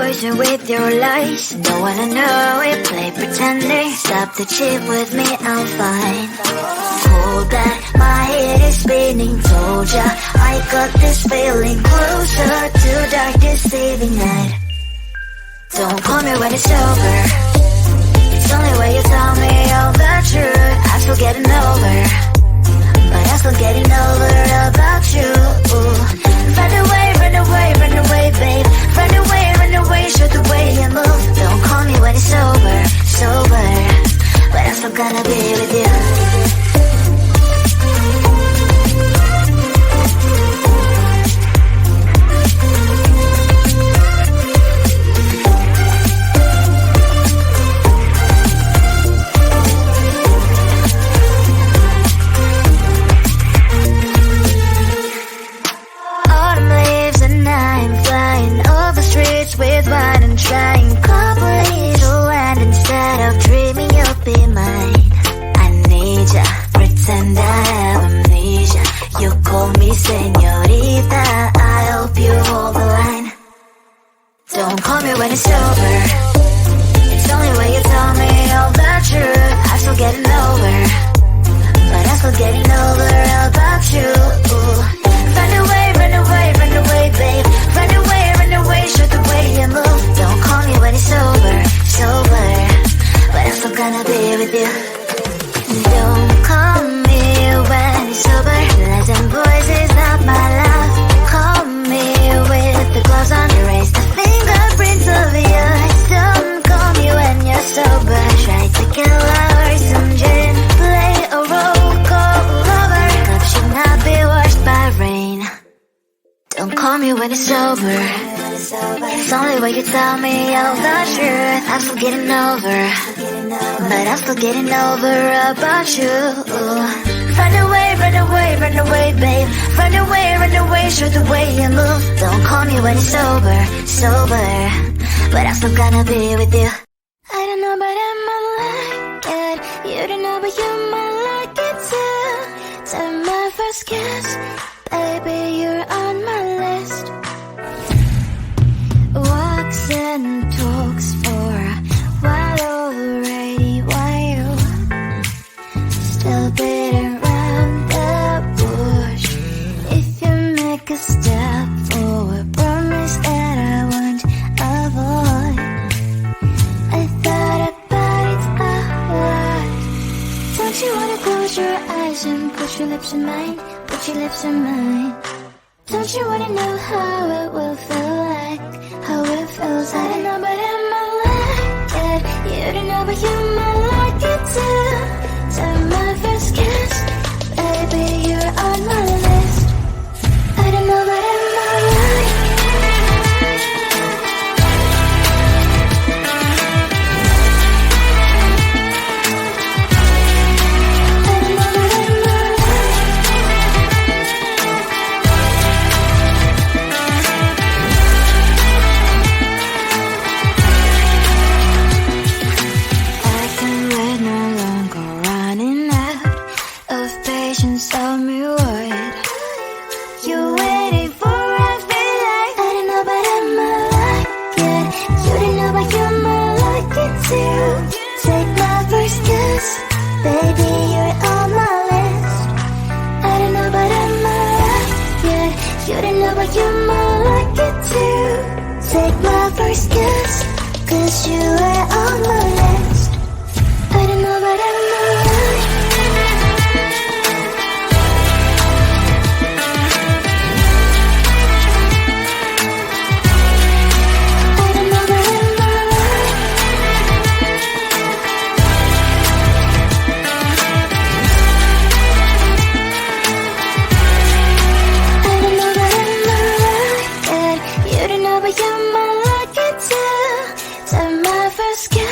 poison with your lies. Don't wanna know it, play pretending. Stop the cheat with me, I'm fine. Hold that, my head is spinning. Told ya, I got this feeling. Closer to dark deceiving night. Don't call me when it's over. It's only when you tell me all the truth. I'm still getting over, but I'm still getting over about you. Run away, run away, run away, babe. Run away, show the way you move. Don't call me when it's over, sober, but I'm still gonna be with you. With wine and trying coffee to land instead of dreaming you'll be mine. I need ya, pretend I have amnesia. You call me señorita, I hope you hold the line. Don't call me when it's over. It's only when you tell me all the truth. I'm still getting over, but I'm still getting over about you. Run away, run away, run away, babe. Run away, show the way you move. Don't call me when it's over, sober, but I'm still gonna be with you. Don't call me when it's over. Lies and voices, not my love. Call me with the gloves on. Erase the fingerprints of yours. Don't call me when you're sober. Try to kill hours, some gin. Play a role, call lover. Love should not be washed by rain. Don't call me when it's over. It's only when you tell me all the truth. I'm still getting over, but I'm still getting over about you. Run away, run away, run away, babe. Run away, show the way you move. Don't call me when it's over, sober, but I'm still gonna be with you. I don't know, but I might like it. You don't know, but you might like it too. Time my first kiss, baby, you're on my list. Walks and talks for a while already, while still beating around the bush. If you make a step forward, promise that I won't avoid. I thought about it a lot. Don't you wanna close your eyes and put your lips in mine? Put your lips in mine. Don't you wanna know how it will feel like? How it feels, I don't know, but I might like it. You don't know, but you might like it too. Time my first kiss, baby, you're on my list. I don't know, but I might like it. First kiss.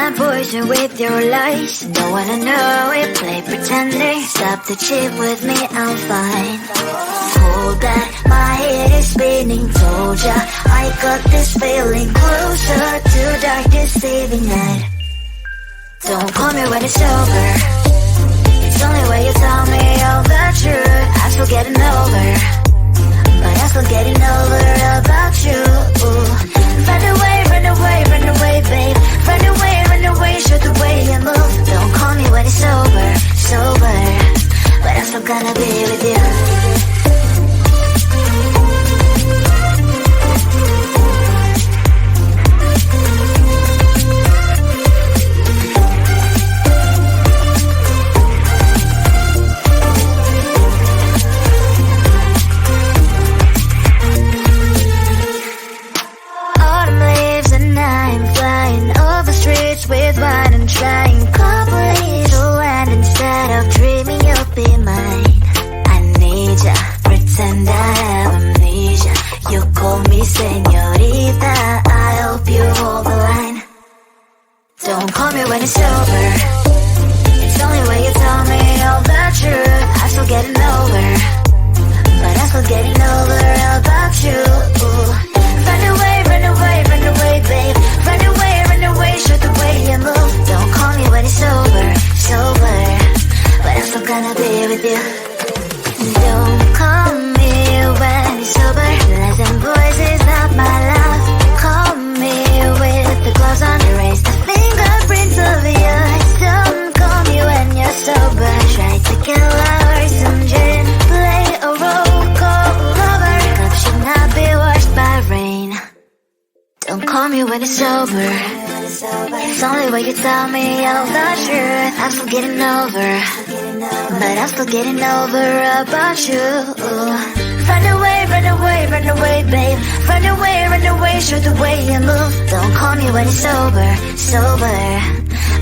my poison with your lies. Don't wanna know it, play pretending. Stop the cheat with me, I'm fine. Hold that, my head is spinning. Told ya, I got this feeling closer to dark deceiving night. Don't call me when it's over. It's only when you tell me all the truth. I'm still getting over, but I'm still getting over about you. Run away, run away, run away, babe. Run away, show the way you move. Don't call me when it's over, sober, but I'm still gonna be with you. With wine and trying complete land instead of dreaming you'll be mine. I need ya, pretend I have amnesia. You call me señorita, I hope you hold the line. Don't call me when it's over. It's only when you tell me all the truth. I'm still getting over, but I'm still getting over about you. Run away, run away, run away, babe. Run away, show the way you move. Don't call me when it's over, sober, but I'm still gonna be with you. Don't call me when it's sober. Lies and boys is not my love. Call me with the gloves on. Erase the fingerprints of yours. Don't call me when you're sober. Try to kill our some gin. Play a role called lover. Cup should not be washed by rain. Don't call me when it's over. It's only when you tell me all the truth. I'm still getting over, but I'm still getting over about you. Run away, run away, run away, babe. Run away, show the way you move. Don't call me when it's over, sober,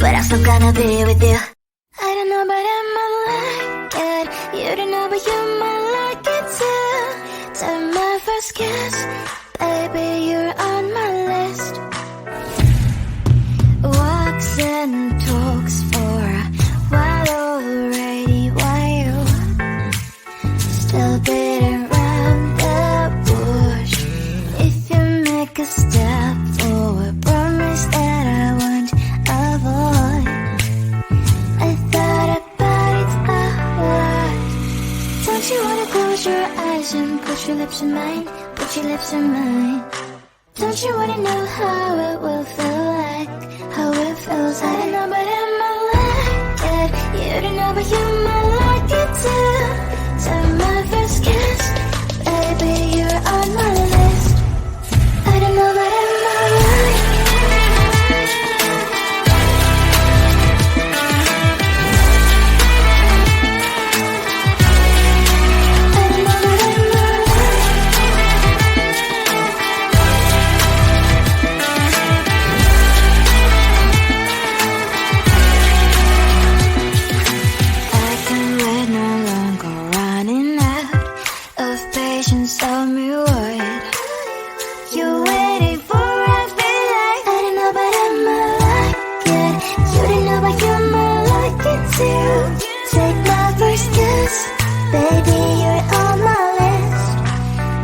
but I'm still gonna be with you. I don't know, but I might like it. You don't know, but you might like it too. Time my first kiss, baby, you're on my list. Walks and talks for a while already. Why you still beating around the bush? If you make a step forward, promise that I won't avoid. I thought about it a lot. Don't you wanna close your eyes and put your lips in mine? Put your lips in mine. Don't you wanna know how it will feel like? How it feels, I don't know, but I might like it. You don't know, but you might like it too. Time my first kiss, baby, you're on my list. I don't know, but I might like it. Tell me what you're waiting for. I feel like I don't know, but I might like it. You don't know, but you might like it too. Take my first kiss, baby, you're on my list.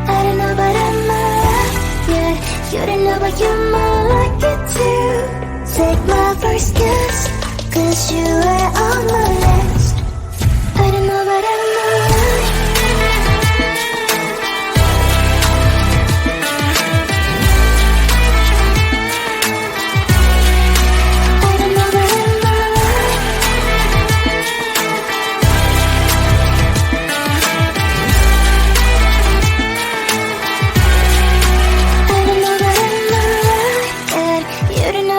I don't know, but I might like it. You don't know, but you might like it too. Take my first kiss, 'cause you are on my list. I don't know, but I might like it.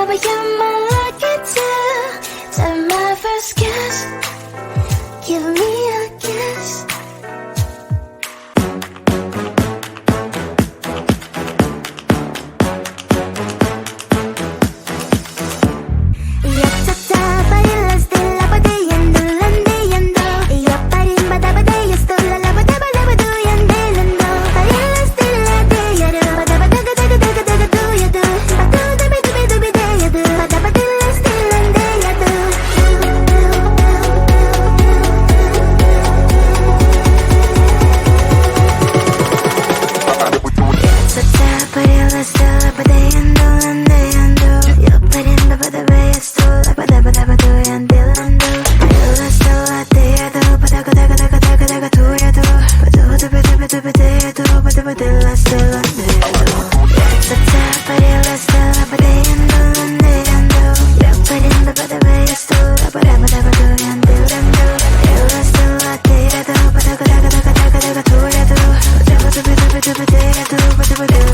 But you might like it too. Time my first kiss, we got do, what do we do?